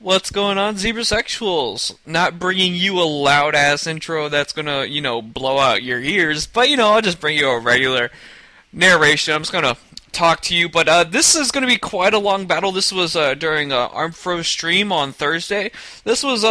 What's going on, Zebra Sexuals? Not bringing you a loud ass intro that's gonna, blow out your ears, but I'll just bring you a regular narration. I'm just gonna talk to you, but this is gonna be quite a long battle. This was during ArmedFro stream on Thursday. This was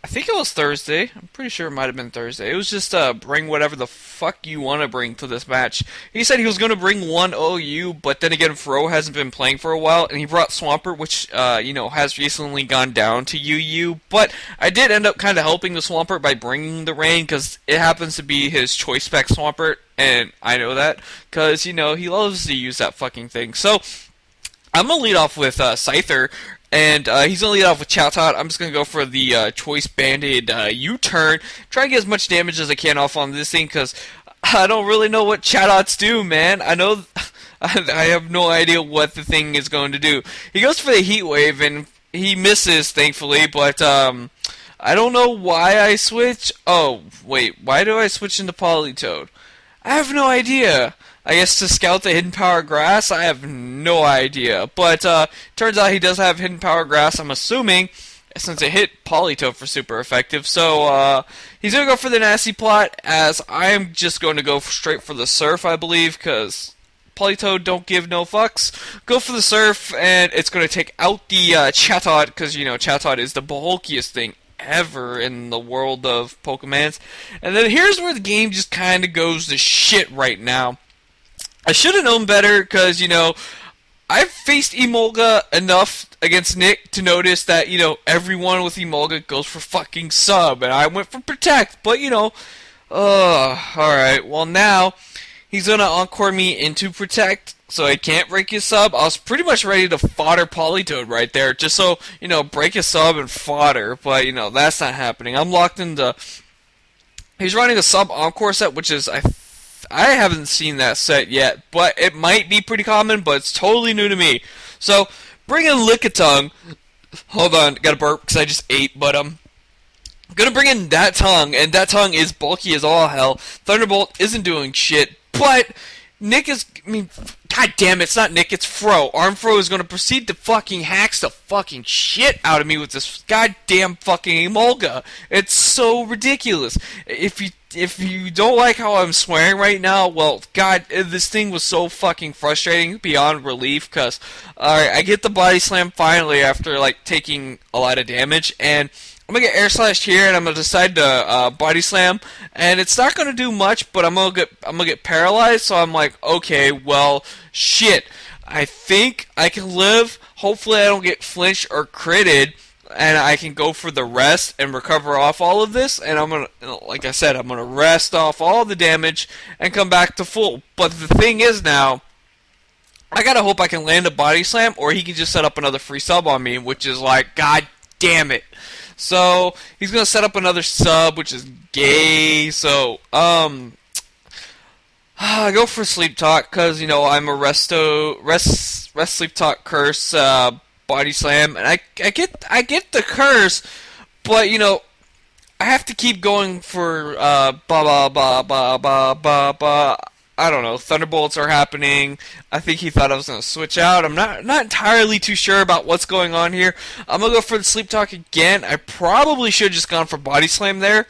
I think it was Thursday. I'm pretty sure it might have been Thursday. It was just bring whatever the fuck you want to bring to this match. He said he was going to bring one OU, but then again, Fro hasn't been playing for a while, and he brought Swampert, which has recently gone down to UU. But I did end up kind of helping the Swampert by bringing the rain because it happens to be his choice spec Swampert, and I know that because he loves to use that fucking thing. So I'm gonna lead off with Scyther, and he's going to lead off with Chatot. I'm just going to go for the Choice Banded U-turn. Try and get as much damage as I can off on this thing, because I don't really know what Chatots do, man. I know... I have no idea what the thing is going to do. He goes for the Heat Wave, and he misses, thankfully, but I don't know why I switch. Oh, wait, why do I switch into Politoed? I have no idea. I guess to scout the Hidden Power Grass? I have no idea. But turns out he does have Hidden Power Grass, I'm assuming, since it hit Politoed for super effective. So he's going to go for the Nasty Plot, as I'm just going to go straight for the Surf, I believe, because Politoed don't give no fucks. Go for the Surf, and it's going to take out the Chatot, because, Chatot is the bulkiest thing ever in the world of Pokemons. And then here's where the game just kind of goes to shit right now. I should have known better because, I've faced Emolga enough against Nick to notice that, everyone with Emolga goes for fucking Sub, and I went for Protect, but, alright, well now, he's gonna Encore me into Protect, so I can't break his Sub. I was pretty much ready to fodder Politoed right there, just so, break his Sub and fodder, but, that's not happening. I'm locked into... He's running a Sub Encore set, which is, I haven't seen that set yet, but it might be pretty common, but it's totally new to me. So, bring in Lickitung. Hold on, gotta burp because I just ate, but I'm gonna bring in that tongue, and that tongue is bulky as all hell. Thunderbolt isn't doing shit, but Nick is, god damn it, it's not Nick, it's Fro. ArmedFro is gonna proceed to fucking hacks the fucking shit out of me with this goddamn fucking Emolga. It's so ridiculous. If you don't like how I'm swearing right now, well, god, this thing was so fucking frustrating beyond relief, because, alright, I get the body slam finally after, taking a lot of damage, and I'm gonna get air slashed here, and I'm gonna decide to body slam, and it's not gonna do much, but I'm gonna get paralyzed. So I'm like, okay, well, shit. I think I can live. Hopefully, I don't get flinched or critted, and I can go for the rest and recover off all of this. And I'm gonna, like I said, I'm gonna rest off all the damage and come back to full. But the thing is now, I gotta hope I can land a body slam, or he can just set up another free sub on me, which is like, god damn it. So, he's going to set up another sub, which is gay. So, I go for Sleep Talk, because, I'm a rest Sleep Talk curse, body slam, and I get the curse, but, I have to keep going for, I don't know, Thunderbolts are happening. I think he thought I was going to switch out. I'm not entirely too sure about what's going on here. I'm going to go for the Sleep Talk again. I probably should have just gone for Body Slam there,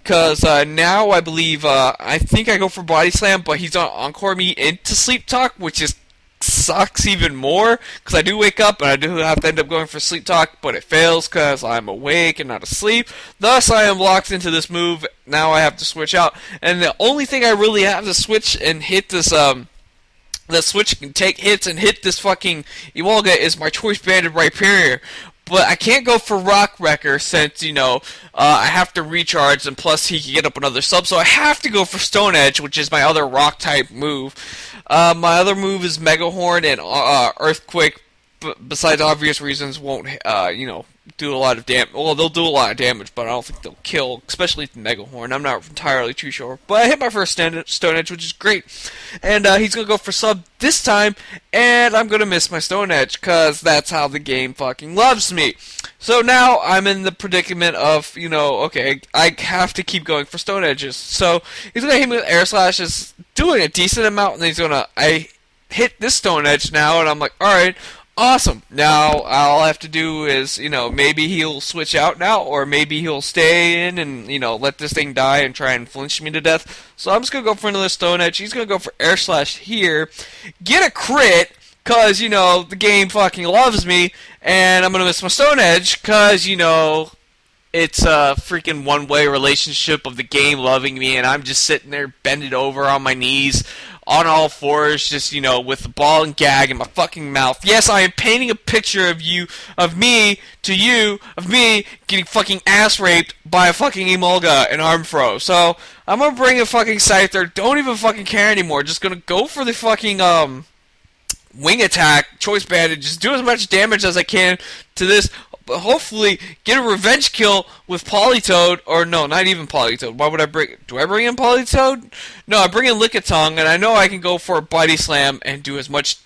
because now I believe, I think I go for Body Slam, but he's going to Encore me into Sleep Talk, which is sucks even more, because I do wake up and I do have to end up going for Sleep Talk, but it fails because I'm awake and not asleep. Thus, I am locked into this move. Now I have to switch out, and the only thing I really have to switch and hit this, the switch can take hits and hit this fucking Emolga is my Choice Banded Rhyperior. But I can't go for Rock Wrecker since, I have to recharge, and plus he can get up another sub, so I have to go for Stone Edge, which is my other rock-type move. My other move is Mega Horn, and Earthquake, besides obvious reasons, won't, do a lot of damage. Well, they'll do a lot of damage, but I don't think they'll kill, especially the Mega Horn. I'm not entirely too sure. But I hit my first Stone Edge, which is great. And he's going to go for sub this time, and I'm going to miss my Stone Edge, because that's how the game fucking loves me. So now I'm in the predicament of, okay, I have to keep going for Stone Edges. So he's going to hit me with Air Slashes, doing a decent amount, and then I hit this Stone Edge now, and I'm like, alright, Awesome. Now all I have to do is, maybe he'll switch out now, or maybe he'll stay in and, let this thing die and try and flinch me to death. So I'm just gonna go for another Stone Edge. He's gonna go for Air Slash here, get a crit, cause the game fucking loves me, and I'm gonna miss my Stone Edge, cause it's a freaking one-way relationship of the game loving me, and I'm just sitting there bended over on my knees, on all fours, just, with the ball and gag in my fucking mouth. Yes, I am painting a picture of me getting fucking ass raped by a fucking Emolga and ArmedFro. So, I'm gonna bring a fucking Scyther, don't even fucking care anymore, just gonna go for the fucking, wing attack, choice banded, just do as much damage as I can to this. Hopefully get a revenge kill with Politoed, or no, not even Politoed. Why would do I bring in Politoed? No, I bring in Lickitung, and I know I can go for a Body Slam and do as much,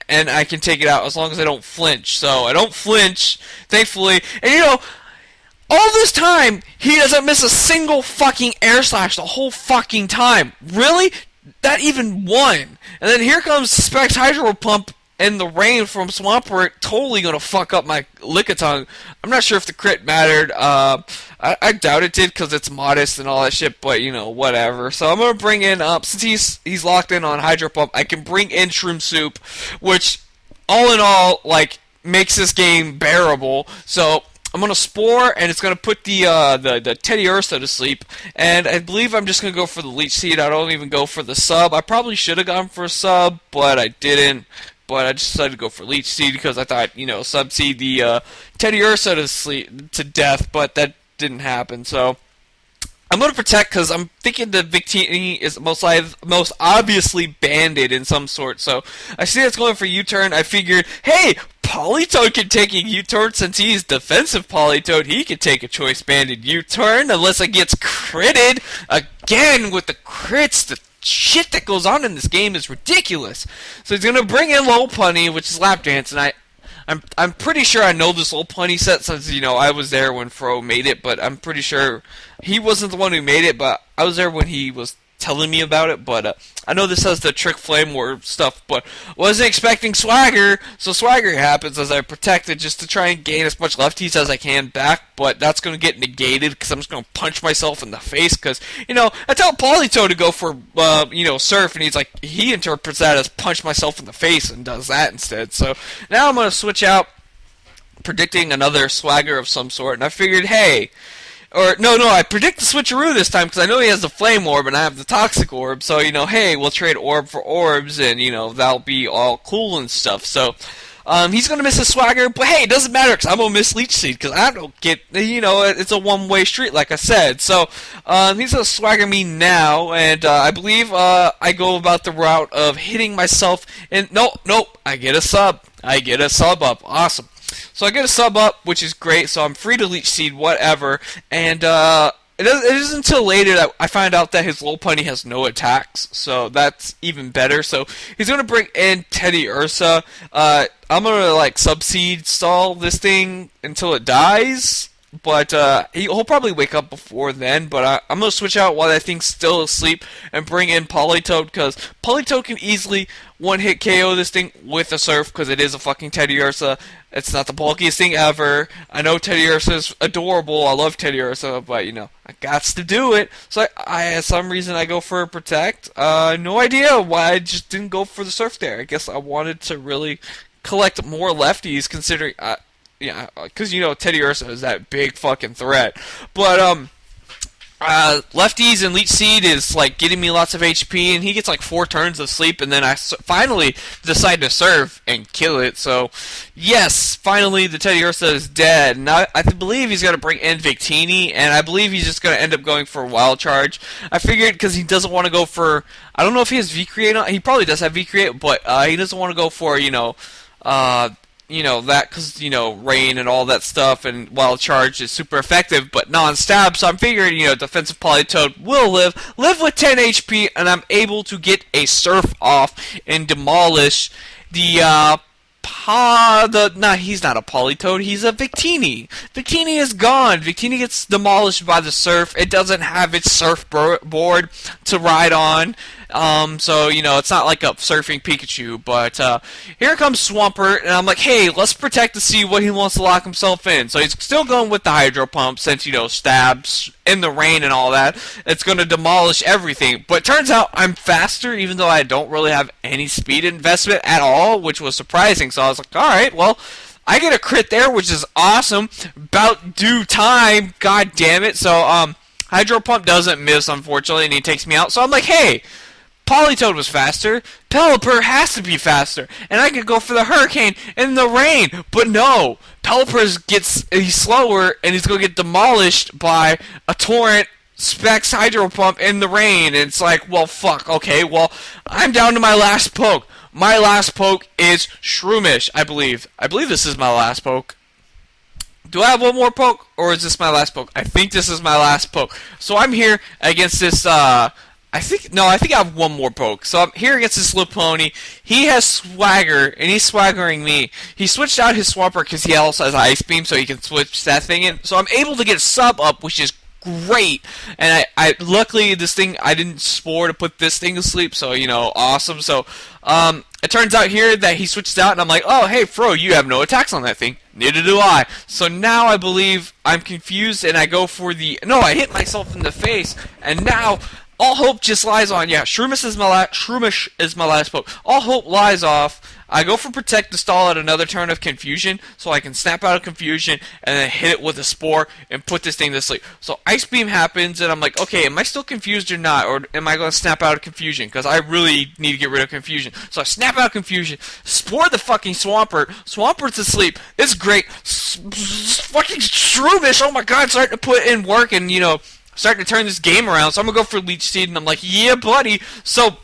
and I can take it out as long as I don't flinch. So I don't flinch, thankfully, and all this time, he doesn't miss a single fucking Air Slash the whole fucking time. Really? That even won. And then here comes Specs Hydro Pump and the rain from Swampert, totally gonna fuck up my Lickitung. I'm not sure if the crit mattered. I doubt it did because it's modest and all that shit, but whatever. So I'm gonna bring in, since he's locked in on Hydro Pump, I can bring in Shroom Soup, which all in all, makes this game bearable. So I'm gonna Spore, and it's gonna put the Teddy Ursa to sleep. And I believe I'm just gonna go for the Leech Seed. I don't even go for the sub. I probably should have gone for a sub, but I didn't. But I just decided to go for Leech Seed because I thought, sub-seed the Teddy Ursa to death, but that didn't happen. So I'm going to Protect because I'm thinking the Victini is most obviously banded in some sort. So I see it's going for U-turn. I figured, hey, Politoed can take a U-turn since he's defensive Politoed. He can take a choice banded U-turn unless it gets critted again with the crits. The shit that goes on in this game is ridiculous. So he's gonna bring in Lopunny, which is Lap Dance, and I'm pretty sure I know this Lopunny set since I was there when Fro made it, but I'm pretty sure he wasn't the one who made it, but I was there when he was telling me about it. But I know this has the Trick Flame War stuff, but wasn't expecting Swagger, so Swagger happens as I Protect it just to try and gain as much lefties as I can back, but that's going to get negated because I'm just going to punch myself in the face because, I tell Politoed to go for, Surf, and he interprets that as punch myself in the face and does that instead. So now I'm going to switch out, predicting another Swagger of some sort, and I figured, hey, I predict the switcheroo this time because I know he has the Flame Orb and I have the Toxic Orb. So, hey, we'll trade Orb for Orbs and, that'll be all cool and stuff. So, he's going to miss his Swagger, but hey, it doesn't matter because I'm going to miss Leech Seed because I don't get, it's a one-way street like I said. So, he's going to Swagger me now, and I believe I go about the route of hitting myself, and nope, I get a sub. Up. Awesome. So I get a sub up, which is great, so I'm free to Leech Seed, whatever, and it isn't until later that I find out that his Lopunny has no attacks, so that's even better. So he's going to bring in Teddy Ursa. I'm going to, sub-seed stall this thing until it dies, but he'll probably wake up before then, but I'm going to switch out while that thing's still asleep and bring in Politoed, because Politoed can easily one-hit KO this thing with a Surf, because it is a fucking Teddy Ursa. It's not the bulkiest thing ever. I know Teddy Ursa's adorable. I love Teddy Ursa, but, I gots to do it. So for some reason, I go for a Protect. No idea why I just didn't go for the Surf there. I guess I wanted to really collect more lefties, considering... yeah, because, Teddy Ursa is that big fucking threat. But, lefties and Leech Seed is, getting me lots of HP, and he gets, 4 turns of sleep, and then I finally decide to Surf and kill it. So, yes, finally the Teddy Ursa is dead. Now, I believe he's going to bring in Victini, and I believe he's just going to end up going for a Wild Charge. I figured because he doesn't want to go for... I don't know if he has V-Create on... He probably does have V-Create, but he doesn't want to go for, that because, rain and all that stuff, and Wild Charge is super effective, but non-stab, so I'm figuring, defensive Politoed will live with 10 HP, and I'm able to get a Surf off and demolish the, he's not a Politoed, he's a Victini. Victini is gone. Victini gets demolished by the Surf. It doesn't have its surfboard to ride on, So, it's not like a surfing Pikachu, but here comes Swampert, and I'm like, hey, let's protect to see what he wants to lock himself in. So he's still going with the Hydro Pump since, stabs in the rain and all that. It's going to demolish everything. But it turns out I'm faster, even though I don't really have any speed investment at all, which was surprising. So I was like, alright, well, I get a crit there, which is awesome. About due time, god damn it. So, Hydro Pump doesn't miss, unfortunately, and he takes me out. So I'm like, hey, Politoed was faster. Pelipper has to be faster. And I could go for the Hurricane in the rain. But no, he's slower, and he's going to get demolished by a Torrent Specs Hydro Pump in the rain. And it's like, well, fuck. Okay, well, I'm down to my last poke. My last poke is Shroomish, I believe. I believe this is my last poke. Do I have one more poke, or is this my last poke? I think this is my last poke. So I'm here against this, I think I have one more poke. So I'm here against this little pony. He has swagger, and he's swaggering me. He switched out his Swampert because he also has Ice Beam, so he can switch that thing in. So I'm able to get sub up, which is great. And I luckily this thing, I didn't spore to put this thing to sleep, so awesome. So it turns out here that he switches out, and I'm like, oh hey Fro, you have no attacks on that thing. Neither do I. So now I believe I'm confused, and I go for I hit myself in the face, and now all hope just lies on, Shroomish is my last poke. All hope lies off. I go for Protect to stall at another turn of Confusion, so I can snap out of Confusion, and then hit it with a Spore, and put this thing to sleep. So Ice Beam happens, and I'm like, okay, am I still confused or not? Or am I going to snap out of Confusion? Because I really need to get rid of Confusion. So I snap out of Confusion, Spore the fucking Swampert. Swampert's asleep. It's great. Fucking Shroomish, oh my god, starting to put in work, and, starting to turn this game around. So I'm going to go for Leech Seed, and I'm like, yeah, buddy. So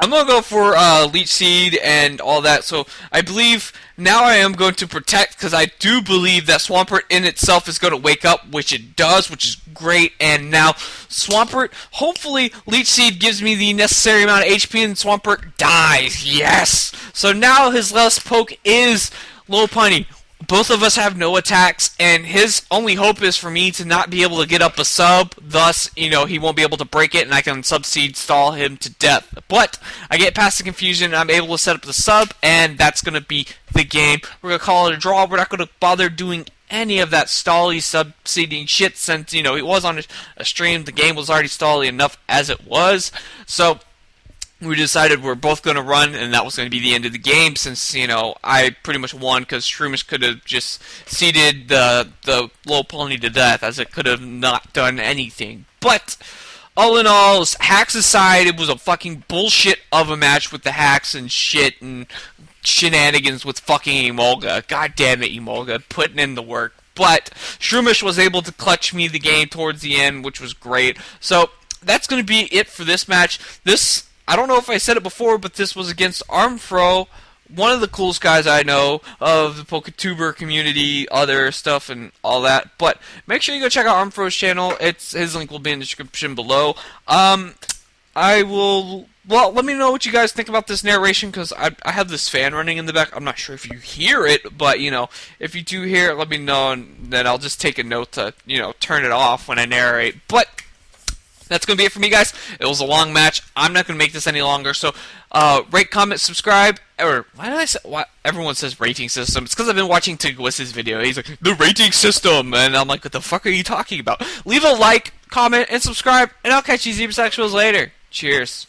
I'm going to go for Leech Seed and all that. So I believe now I am going to Protect, because I do believe that Swampert in itself is going to wake up, which it does, which is great. And now Swampert, hopefully Leech Seed gives me the necessary amount of HP, and Swampert dies. Yes! So now his last poke is Lopunny. Both of us have no attacks, and his only hope is for me to not be able to get up a sub. Thus, he won't be able to break it, and I can sub-seed stall him to death. But I get past the confusion, and I'm able to set up the sub, and that's going to be the game. We're going to call it a draw. We're not going to bother doing any of that stally sub-seeding shit since, he was on a stream. The game was already stally enough as it was. So we decided we're both going to run, and that was going to be the end of the game since, I pretty much won because Shroomish could have just seeded the little pony to death, as it could have not done anything. But all in all, hacks aside, it was a fucking bullshit of a match with the hacks and shit and shenanigans with fucking Emolga. God damn it, Emolga, putting in the work. But Shroomish was able to clutch me the game towards the end, which was great. So that's going to be it for this match. I don't know if I said it before, but this was against ArmedFro, one of the coolest guys I know of the PokeTuber community, other stuff and all that. But make sure you go check out ArmedFro's channel. His link will be in the description below. Let me know what you guys think about this narration, because I have this fan running in the back. I'm not sure if you hear it, but, if you do hear it, let me know, and then I'll just take a note to, turn it off when I narrate. But that's going to be it for me, guys. It was a long match. I'm not going to make this any longer. So, rate, comment, subscribe. Or, why did I say... Why, everyone says rating system. It's because I've been watching Tigwis's video. He's like, the rating system. And I'm like, what the fuck are you talking about? Leave a like, comment, and subscribe. And I'll catch you zebra sexuals later. Cheers.